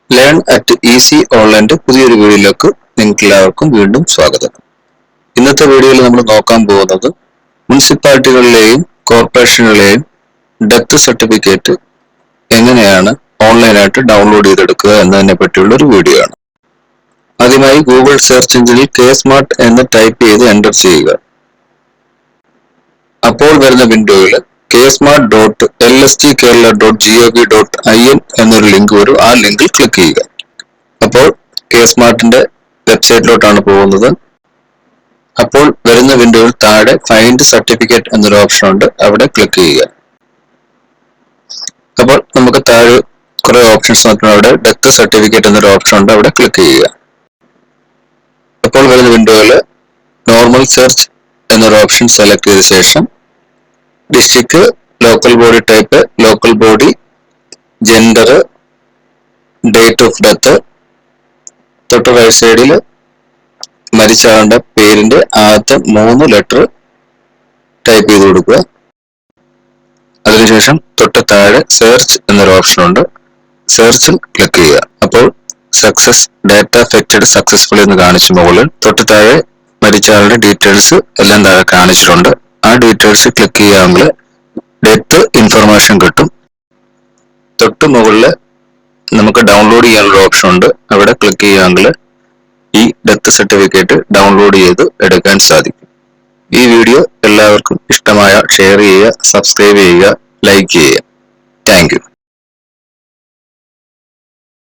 Learn at easy ഓൺലൈൻ്റെ പുതിയൊരു വീഡിയോയിലേക്ക് നിങ്ങൾക്ക് എല്ലാവർക്കും വീണ്ടും സ്വാഗതം. ഇന്നത്തെ വീഡിയോയിൽ നമ്മൾ നോക്കാൻ പോകുന്നത് മുനിസിപ്പാലിറ്റികളിലെയും കോർപ്പറേഷനുകളിലെയും ഡെത്ത് സർട്ടിഫിക്കറ്റ് എങ്ങനെയാണ് ഓൺലൈനായിട്ട് ഡൗൺലോഡ് ചെയ്തെടുക്കുക എന്നതിനെ പറ്റിയുള്ള ഒരു വീഡിയോ ആണ്. ആദ്യമായി ഗൂഗിൾ സെർച്ച് എഞ്ചിനിൽ KSmart എന്ന് ടൈപ്പ് ചെയ്ത് എൻ്റർ ചെയ്യുക. അപ്പോൾ വരുന്ന വിൻഡോയിൽ KSmart.lstkerala.gov.in എന്നൊരു ലിങ്ക് വരും. ആ ലിങ്കിൽ ക്ലിക്ക് ചെയ്യുക. അപ്പോൾ KSmartന്റെ വെബ്സൈറ്റിലോട്ടാണ് പോകുന്നത്. അപ്പോൾ വരുന്ന വിൻഡോയിൽ താഴെ ഫൈൻഡ് സർട്ടിഫിക്കറ്റ് എന്നൊരു ഓപ്ഷൻ ഉണ്ട്, അവിടെ ക്ലിക്ക് ചെയ്യുക. അപ്പോൾ നമുക്ക് താഴെ കുറെ ഓപ്ഷൻസ് നോക്കണം. അവിടെ ഡെത്ത് സർട്ടിഫിക്കറ്റ് എന്നൊരു ഓപ്ഷൻ ഉണ്ട്, അവിടെ ക്ലിക്ക് ചെയ്യുക. അപ്പോൾ വരുന്ന വിൻഡോയിൽ നോർമൽ സെർച്ച് എന്നൊരു ഓപ്ഷൻ സെലക്ട് ചെയ്ത ശേഷം district, local body type, local body, gender, date of death, തൊട്ട് റൈറ്റ് സൈഡിൽ മരിച്ച ആളുടെ പേരിന്റെ ആദ്യത്തെ 3 ലെറ്റർ ടൈപ്പ് ചെയ്ത് കൊടുക്കുക. അതിനുശേഷം തൊട്ട് താഴെ സെർച്ച് എന്നൊരു ഓപ്ഷൻ ഉണ്ട്, സെർച്ചിൽ ക്ലിക്ക് ചെയ്യുക. അപ്പോൾ സക്സസ് ഡാറ്റ ഫെക്റ്റഡ് സക്സസ്ഫുള്ളി എന്ന് കാണിച്ചു. മുകളിൽ തൊട്ട് താഴെ മരിച്ച ആളുടെ ഡീറ്റെയിൽസ് എല്ലാം താഴെ കാണിച്ചിട്ടുണ്ട്. ആ ഡീറ്റെയിൽസ് ക്ലിക്ക് ചെയ്യാമെങ്കിൽ ഡെത്ത് ഇൻഫർമേഷൻ കിട്ടും. തൊട്ട് മുകളിൽ നമുക്ക് ഡൗൺലോഡ് ചെയ്യാനുള്ള ഓപ്ഷൻ ഉണ്ട്, അവിടെ ക്ലിക്ക് ചെയ്യാമെങ്കിൽ ഈ ഡെത്ത് സർട്ടിഫിക്കറ്റ് ഡൗൺലോഡ് ചെയ്ത് എടുക്കാൻ സാധിക്കും. ഈ വീഡിയോ എല്ലാവർക്കും ഇഷ്ടമായ ഷെയർ ചെയ്യുക, സബ്സ്ക്രൈബ് ചെയ്യുക, ലൈക്ക് ചെയ്യുക. Thank you.